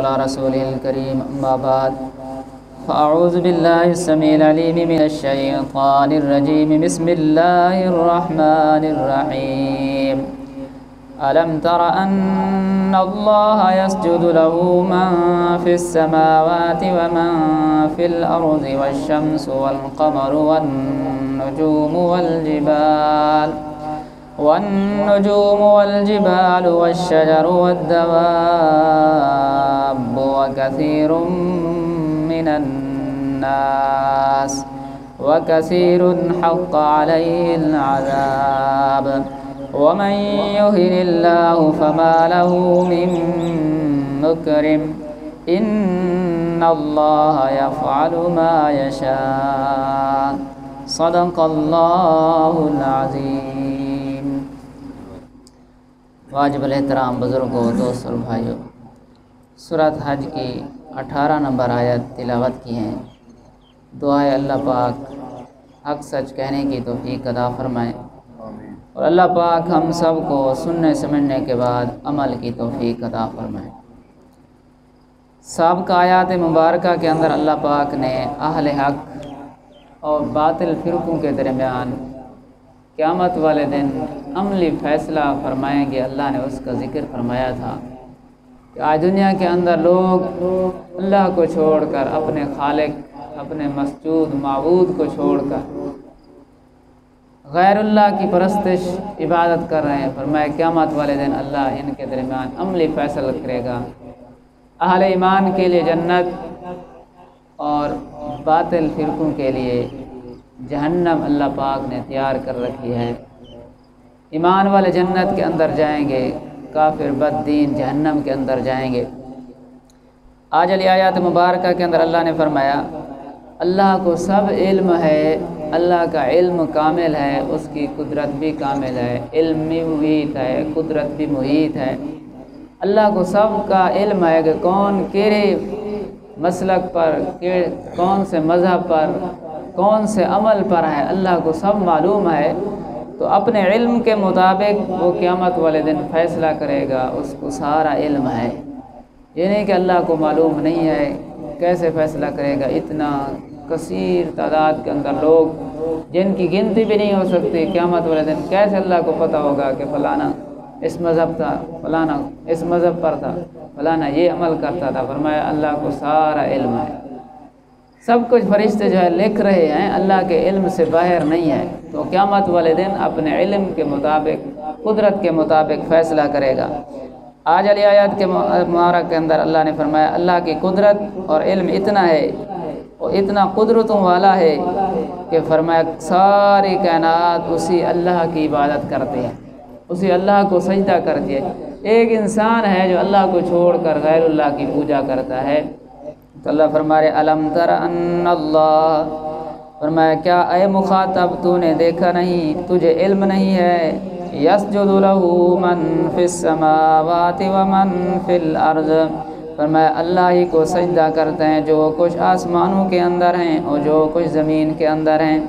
على رسوله الكريم أما بعد فأعوذ بالله السميع العليم من الشيطان الرجيم بسم الله الرحمن الرحيم ألم تر أن الله يسجد له من في السماوات ومن في الأرض والشمس والقمر والنجوم والجبال والشجر والدواب وكثير حق عليه العذاب ومن يهن الله فما له من مكرم إن الله يفعل ما يشاء صدق الله العظيم۔ واجب الاحترام بزرگوں، دوست اور بھائیوں، سورۃ حج کی 18 نمبر آیت تلاوت کی ہیں۔ دعا ہے اللہ پاک حق سچ کہنے کی توفیق عطا فرمائے اور اللہ پاک ہم سب کو سننے سمجھنے کے بعد عمل کی توفیق عطا فرمائے۔ سابقہ آیات مبارکہ کے اندر اللہ پاک نے اہل حق اور باطل فرقوں کے درمیان قیامت والے دن عملی فیصلہ فرمائیں گے، اللہ نے اس کا ذکر فرمایا تھا کہ آج دنیا کے اندر لوگ اللہ کو چھوڑ کر اپنے خالق، اپنے مسجود معبود کو چھوڑ کر غیر اللہ کی پرستش عبادت کر رہے ہیں۔ فرمایا قیامت والے دن اللہ ان کے درمیان عملی فیصلہ کرے گا۔ اہل ایمان کے لیے جنت اور باطل فرقوں کے لیے جہنم اللہ پاک نے تیار کر رکھی ہے۔ ایمان والے جنت کے اندر جائیں گے، کافر بد دین جہنم کے اندر جائیں گے۔ آج علی آیات مبارکہ کے اندر اللہ نے فرمایا اللہ کو سب علم ہے، اللہ کا علم کامل ہے، اس کی قدرت بھی کامل ہے، علم بھی محیط ہے، قدرت بھی محیط ہے۔ اللہ کو سب کا علم ہے کہ کون کیڑے مسلک پر، کون سے مذہب پر، کون سے عمل پر ہے، اللہ کو سب معلوم ہے۔ تو اپنے علم کے مطابق وہ قیامت والے دن فیصلہ کرے گا، اس کو سارا علم ہے۔ یہ نہیں کہ اللہ کو معلوم نہیں ہے، کیسے فیصلہ کرے گا؟ اتنا کثیر تعداد کے اندر لوگ جن کی گنتی بھی نہیں ہو سکتی، قیامت والے دن کیسے اللہ کو پتہ ہوگا کہ فلانا اس مذہب تھا، فلانا اس مذہب پر تھا، فلانا یہ عمل کرتا تھا؟ فرمایا اللہ کو سارا علم ہے، سب کچھ فرشتے جو ہے لکھ رہے ہیں، اللہ کے علم سے باہر نہیں ہے۔ تو قیامت والے دن اپنے علم کے مطابق، قدرت کے مطابق فیصلہ کرے گا۔ آج علی آیات کے مبارک کے اندر اللہ نے فرمایا اللہ کی قدرت اور علم اتنا ہے اور اتنا قدرتوں والا ہے کہ فرمایا ساری کائنات اسی اللہ کی عبادت کرتے ہیں، اسی اللہ کو سجدہ کرتی ہے۔ ایک انسان ہے جو اللہ کو چھوڑ کر غیر اللہ کی پوجا کرتا ہے۔ تو اللہ فرمائے الم تر ان اللہ، فرمایا کیا اے مخاطب تو نے دیکھا نہیں، تجھے علم نہیں ہے؟ یسجد لہ من فی السماوات ومن فی الارض، فرمایا اللہ ہی کو سجدہ کرتے ہیں جو کچھ آسمانوں کے اندر ہیں اور جو کچھ زمین کے اندر ہیں۔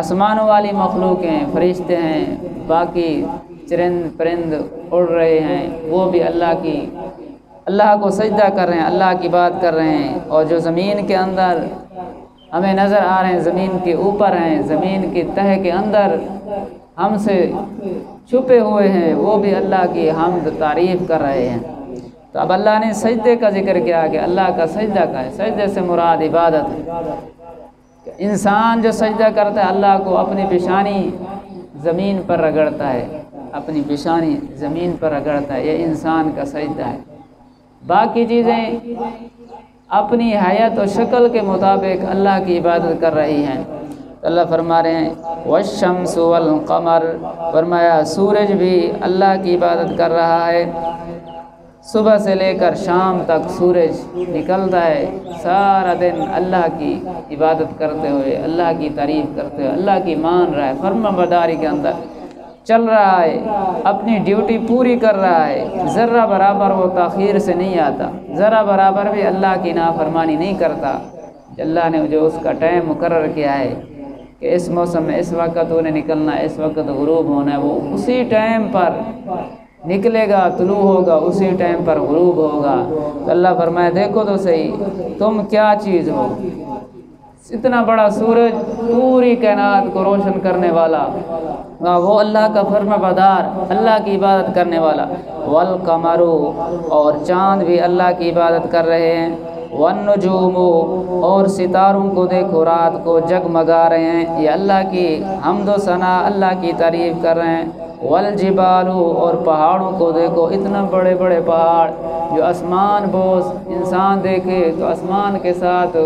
آسمانوں والی مخلوقیں، فرشتے ہیں، باقی چرند پرند اڑ رہے ہیں، وہ بھی اللہ کو سجدہ کر رہے ہیں، اللہ کی بات کر رہے ہیں۔ اور جو زمین کے اندر ہمیں نظر آ رہے ہیں، زمین کے اوپر ہیں، زمین کی تہ کے اندر ہم سے چھپے ہوئے ہیں، وہ بھی اللہ کی حمد تعریف کر رہے ہیں۔ تو اب اللہ نے سجدے کا ذکر کیا کہ اللہ کا سجدہ کا ہے، سجدے سے مراد عبادت ہے۔ انسان جو سجدہ کرتا ہے اللہ کو، اپنی پیشانی زمین پر رگڑتا ہے، اپنی پیشانی زمین پر رگڑتا ہے، یہ انسان کا سجدہ ہے۔ باقی چیزیں اپنی حیت و شکل کے مطابق اللہ کی عبادت کر رہی ہیں۔ اللہ فرما رہے ہیں والشمس والقمر، فرمایا سورج بھی اللہ کی عبادت کر رہا ہے۔ صبح سے لے کر شام تک سورج نکلتا ہے، سارا دن اللہ کی عبادت کرتے ہوئے، اللہ کی تعریف کرتے ہوئے، اللہ کی مان رہا ہے، فرمانبرداری کے اندر چل رہا ہے، اپنی ڈیوٹی پوری کر رہا ہے۔ ذرہ برابر وہ تاخیر سے نہیں آتا، ذرہ برابر بھی اللہ کی نافرمانی نہیں کرتا۔ اللہ نے جو اس کا ٹائم مقرر کیا ہے کہ اس موسم میں اس وقت انہیں نکلنا ہے، اس وقت غروب ہونا ہے، وہ اسی ٹائم پر نکلے گا طلوع ہوگا اسی ٹائم پر غروب ہوگا۔ تو اللہ فرمایا دیکھو تو صحیح تم کیا چیز ہو، اتنا بڑا سورج پوری کائنات کو روشن کرنے والا، وہ اللہ کا فرما بردار، اللہ کی عبادت کرنے والا، والقمر اور چاند بھی اللہ کی عبادت کر رہے ہیں، والنجوم اور ستاروں کو دیکھو رات کو جگمگا رہے ہیں، یہ اللہ کی حمد و ثنا اللہ کی تعریف کر رہے ہیں، والجبال اور پہاڑوں کو دیکھو، اتنا بڑے بڑے پہاڑ جو آسمان بوس انسان دیکھے تو آسمان کے ساتھ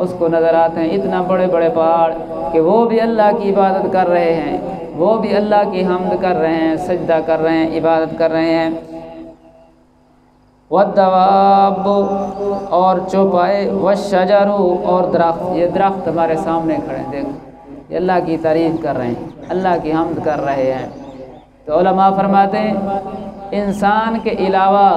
اس کو نظر آتے ہیں، اتنا بڑے بڑے پہاڑ کہ وہ بھی اللہ کی عبادت کر رہے ہیں، وہ بھی اللہ کی حمد کر رہے ہیں، سجدہ کر رہے ہیں، عبادت کر رہے ہیں، والدواب اور چوپائے، والشجر اور درخت، یہ درخت ہمارے سامنے کھڑے ہیں، دیکھو یہ اللہ کی تعریف کر رہے ہیں، اللہ کی حمد کر رہے ہیں۔ تو علماء فرماتے ہیں انسان کے علاوہ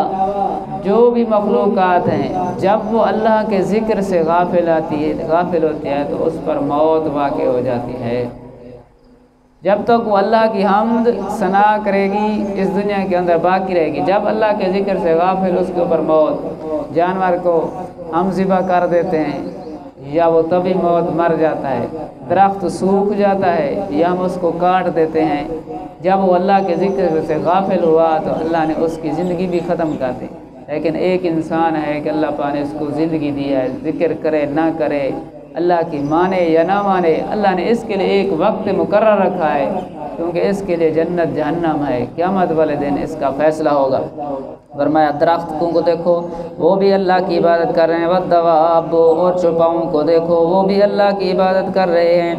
جو بھی مخلوقات ہیں جب وہ اللہ کے ذکر سے غافل ہوتی ہے تو اس پر موت واقع ہو جاتی ہے۔ جب تک وہ اللہ کی حمد ثنا کرے گی اس دنیا کے اندر باقی رہے گی، جب اللہ کے ذکر سے غافل اس کے اوپر موت، جانور کو ہم ذبح کر دیتے ہیں یا وہ تبھی موت مر جاتا ہے، درخت سوکھ جاتا ہے یا ہم اس کو کاٹ دیتے ہیں، جب وہ اللہ کے ذکر سے غافل ہوا تو اللہ نے اس کی زندگی بھی ختم کر دی۔ لیکن ایک انسان ہے کہ اللہ پاک نے اس کو زندگی دی ہے، ذکر کرے نہ کرے، اللہ کی مانے یا نہ مانے، اللہ نے اس کے لیے ایک وقت مقرر رکھا ہے، کیونکہ اس کے لیے جنت جہنم ہے، قیامت والے دن اس کا فیصلہ ہوگا۔ فرمایا درختوں کو دیکھو وہ بھی اللہ کی عبادت کر رہے ہیں، والدواب اور چوپاؤں کو دیکھو وہ بھی اللہ کی عبادت کر رہے ہیں۔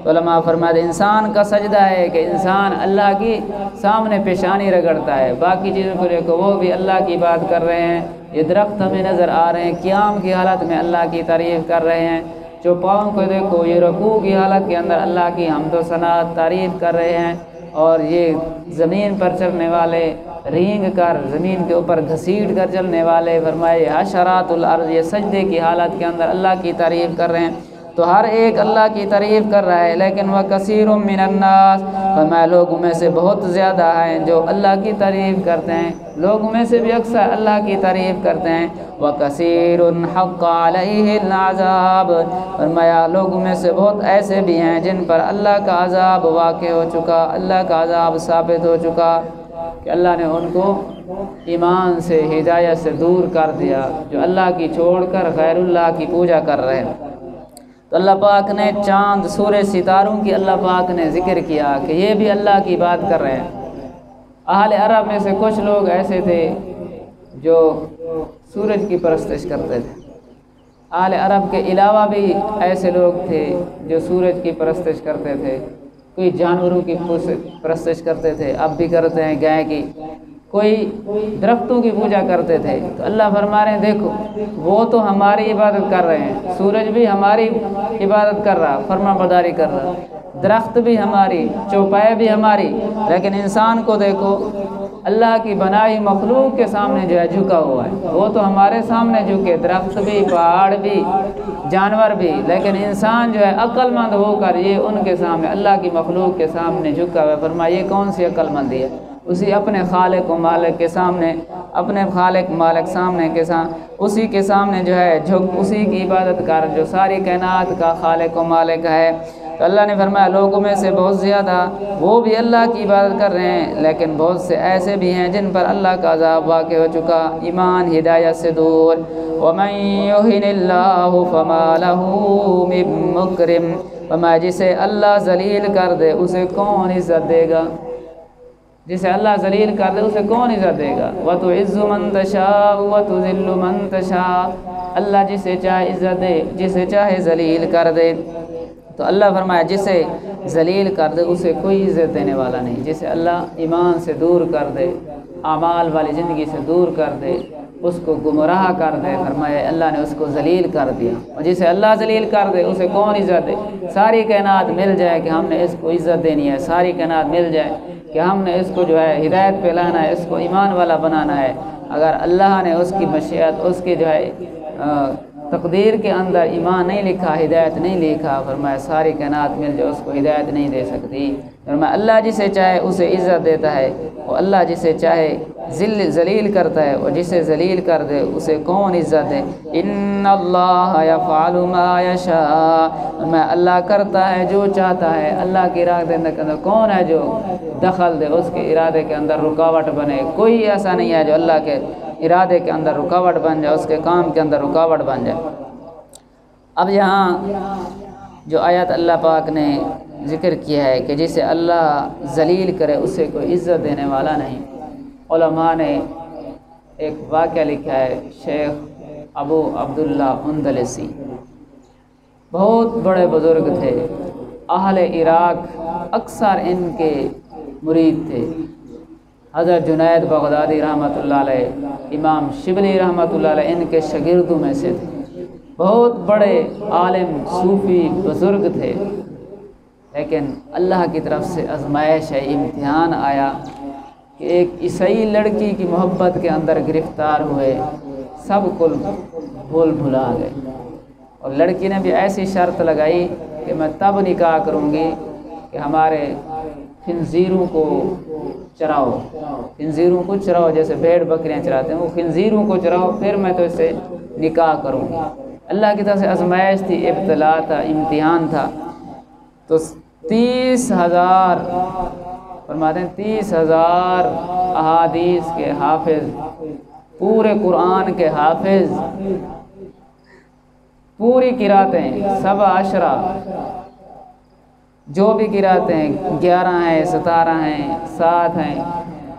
علماء فرماتے انسان کا سجدہ ہے کہ انسان اللہ کی سامنے پیشانی رگڑتا ہے، باقی چیزوں کو دیکھو وہ بھی اللہ کی عبادت کر رہے ہیں۔ یہ درخت ہمیں نظر آ رہے ہیں قیام کی حالت میں اللہ کی تعریف کر رہے ہیں، چوپاؤں کو دیکھو یہ رکوع کی حالت کے اندر اللہ کی حمد و ثنا تعریف کر رہے ہیں، اور یہ زمین پر چلنے والے رینگ کر زمین کے اوپر گھسیٹ کر چلنے والے، فرمائے حشرات الارض یہ سجدے کی حالت کے اندر اللہ کی تعریف کر رہے ہیں۔ تو ہر ایک اللہ کی تعریف کر رہا ہے، لیکن وَكَثِيرٌ مِّنَ النَّاسِ فرمایا لوگوں میں سے بہت زیادہ ہیں جو اللہ کی تعریف کرتے ہیں، لوگوں میں سے بھی اکثر اللہ کی تعریف کرتے ہیں۔ وَكَثِيرٌ حَقَّ عَلَيْهِ الْعَذَابُ فرمایا لوگوں میں سے بہت ایسے بھی ہیں جن پر اللہ کا عذاب واقع ہو چکا، اللہ کا عذاب ثابت ہو چکا کہ اللہ نے ان کو ایمان سے ہدایت سے دور کر دیا، جو اللہ کی چھوڑ کر غیر اللہ کی پوجا کر رہے ہیں۔ تو اللہ پاک نے چاند سورج ستاروں کی اللہ پاک نے ذکر کیا کہ یہ بھی اللہ کی بات کر رہے ہیں۔ اہل عرب میں سے کچھ لوگ ایسے تھے جو سورج کی پرستش کرتے تھے، اہل عرب کے علاوہ بھی ایسے لوگ تھے جو سورج کی پرستش کرتے تھے، کوئی جانوروں کی پرستش کرتے تھے، اب بھی کرتے ہیں گائے کی، کوئی درختوں کی پوجا کرتے تھے۔ تو اللہ فرما رہے ہیں دیکھو وہ تو ہماری عبادت کر رہے ہیں، سورج بھی ہماری عبادت کر رہا، فرما برداری کر رہا، درخت بھی ہماری، چوپائے بھی ہماری، لیکن انسان کو دیکھو اللہ کی بنائی مخلوق کے سامنے جو ہے جھکا ہوا ہے، وہ تو ہمارے سامنے جھکے، درخت بھی، پہاڑ بھی، جانور بھی، لیکن انسان جو ہے عقل مند ہو کر یہ ان کے سامنے اللہ کی مخلوق کے سامنے جھکا ہوا ہے۔ فرمایا یہ کون سی عقل مندی ہے؟ اسی اپنے خالق و مالک کے سامنے، اپنے خالق مالک سامنے کے اسی کے سامنے جو ہے جھک، اسی کی عبادت کر جو ساری کائنات کا خالق و مالک ہے۔ تو اللہ نے فرمایا لوگوں میں سے بہت زیادہ وہ بھی اللہ کی عبادت کر رہے ہیں، لیکن بہت سے ایسے بھی ہیں جن پر اللہ کا عذاب واقع ہو چکا، ایمان ہدایت سے دور۔ وَمَن يُهِنِ اللَّهُ فَمَا لَهُ مِن مُّكْرِمٍ فرمایا جسے اللہ ذلیل کر دے اسے کون عزت دے گا، جسے اللہ ذلیل کر دے اسے کون عزت دے گا۔ وَتُعِزُّ مَن تَشَاءُ وَتُذِلُّ مَن تَشَاءُ اللہ جسے چاہے عزت دے، جسے چاہے ذلیل کر دے۔ تو اللہ فرمایا جسے ذلیل کر دے اسے کوئی عزت دینے والا نہیں، جسے اللہ ایمان سے دور کر دے، اعمال والی زندگی سے دور کر دے، اس کو گمراہ کر دے، فرمایا اللہ نے اس کو ذلیل کر دیا۔ اور جسے اللہ ذلیل کر دے اسے کون عزت دے؟ ساری کائنات مل جائے کہ ہم نے اس کو عزت دینی ہے، ساری کائنات مل جائے کہ ہم نے اس کو جو ہے ہدایت پہ لانا ہے، اس کو ایمان والا بنانا ہے، اگر اللہ نے اس کی مشیت، اس کی جو ہے تقدیر کے اندر ایمان نہیں لکھا، ہدایت نہیں لکھا، فرمایا ساری کائنات مل جائے اس کو ہدایت نہیں دے سکتی۔ فرمایا اللہ جسے چاہے اسے عزت دیتا ہے اور اللہ جسے چاہے ذلیل کرتا ہے، اور جسے ذلیل کر دے اسے کون عزت دے۔ ان اللہ یفعل ما یشاء، میں اللہ کرتا ہے جو چاہتا ہے۔ اللہ کے ارادے کے اندر کون ہے جو دخل دے، اس کے ارادے کے اندر رکاوٹ بنے؟ کوئی ایسا نہیں ہے جو اللہ کے ارادے کے اندر رکاوٹ بن جائے، اس کے کام کے اندر رکاوٹ بن جائے۔ اب یہاں جو آیت اللہ پاک نے ذکر کیا ہے کہ جسے اللہ ذلیل کرے اسے کوئی عزت دینے والا نہیں، علماء نے ایک واقعہ لکھا ہے، شیخ ابو عبداللہ اندلسی بہت بڑے بزرگ تھے، اہل عراق اکثر ان کے مرید تھے۔ حضرت جنید بغدادی رحمۃ اللہ علیہ، امام شبلی رحمۃ اللہ علیہ ان کے شاگردوں میں سے تھے، بہت بڑے عالم صوفی بزرگ تھے۔ لیکن اللہ کی طرف سے آزمائش ہے، امتحان آیا کہ ایک عیسائی لڑکی کی محبت کے اندر گرفتار ہوئے، سب کو بھلا گئے، اور لڑکی نے بھی ایسی شرط لگائی کہ میں تب نکاح کروں گی کہ ہمارے خنزیروں کو چراؤ، خنزیروں کو چراؤ، جیسے بھیڑ بکریاں چراتے ہیں، وہ خنزیروں کو چراؤ، پھر میں تو اس سے نکاح کروں گی۔ اللہ کی طرف سے آزمائش تھی، ابتلا تھا، امتحان تھا۔ تو 30,000 فرماتے ہیں 30,000 احادیث کے حافظ، پورے قرآن کے حافظ، پوری قراتیں 17 جو بھی قراتیں ہیں، 11 ہیں، 17 ہیں، 7 ہیں،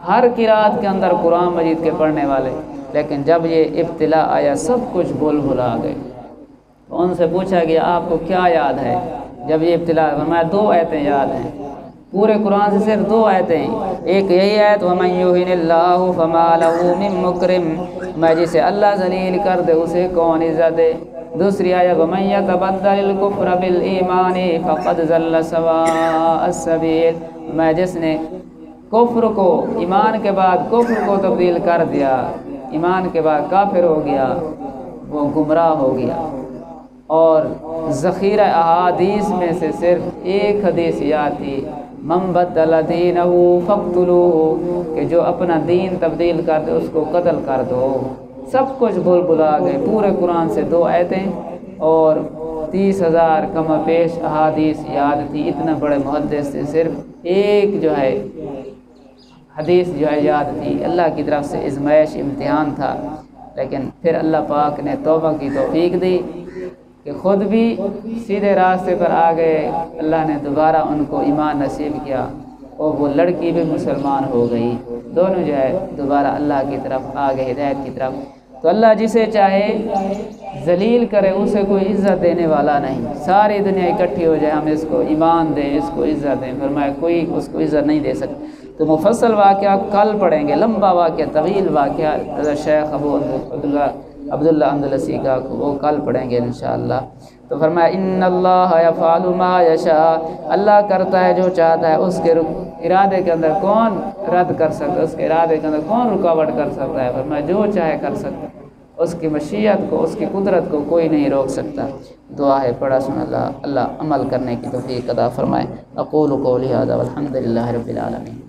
ہر قرات کے اندر قرآن مجید کے پڑھنے والے۔ لیکن جب یہ ابتلا آیا سب کچھ بھلا گئے۔ تو ان سے پوچھا گیا آپ کو کیا یاد ہے جب یہ ابتلا؟ فرمایا 2 آیتیں یاد ہیں، پورے قرآن سے صرف 2 آیتیں ہیں۔ ایک یہی آیت وَمَن يُهِنِ اللَّهُ فَمَا لَهُ مِن مُّكْرِمٍ، میں جسے اللہ ذلیل کر دے اسے کون عزت دے۔ دوسری آیت وَمَن يَتَبَدَّلِ الْكُفْرَ بِالْإِيمَانِ فَقَدْ ضَلَّ سَوَاءَ السَّبِيلِ، میں جس نے کفر کو ایمان کے بعد کفر کو تبدیل کر دیا، ایمان کے بعد کافر ہو گیا، وہ گمراہ ہو گیا۔ اور ذخیرہ احادیث میں سے صرف ایک حدیث یاد تھی، من بدل دینہ فاقتلوہ، کہ جو اپنا دین تبدیل کر دے اس کو قتل کر دو۔ سب کچھ بھلا گئے، پورے قرآن سے 2 آیتیں اور 30,000 کم پیش احادیث یاد تھی۔ اتنا بڑے محدث سے صرف ایک جو ہے حدیث جو ہے یاد تھی۔ اللہ کی طرف سے آزمائش امتحان تھا، لیکن پھر اللہ پاک نے توبہ کی توفیق دی کہ خود بھی سیدھے راستے پر آ گئے۔ اللہ نے دوبارہ ان کو ایمان نصیب کیا اور وہ لڑکی بھی مسلمان ہو گئی، دونوں جو ہے دوبارہ اللہ کی طرف آ گئے، ہدایت کی طرف۔ تو اللہ جسے چاہے ذلیل کرے اسے کوئی عزت دینے والا نہیں۔ ساری دنیا اکٹھی ہو جائے ہم اس کو ایمان دیں، اس کو عزت دیں، فرمایا کوئی اس کو عزت نہیں دے سکتا۔ تو مفصل واقعہ کل پڑھیں گے، لمبا واقعہ، طویل واقعہ حضرت شیخ ابو عبداللہ اندلسی کا، وہ کل پڑھیں گے انشاءاللہ۔ تو فرمایا ان اللہ یفعل ما یشاء، اللہ کرتا ہے جو چاہتا ہے، اس کے ارادے کے اندر کون رد کر سکتا ہے، اس کے ارادے کے اندر کون رکاوٹ کر سکتا ہے؟ فرمایا جو چاہے کر سکتا ہے، اس کی مشیت کو، اس کی قدرت کو کوئی نہیں روک سکتا۔ دعا ہے پڑھا سن اللہ عمل کرنے کی توفیق عطا فرمائے۔ اقول قولی ھذا والحمد للہ رب العالمین۔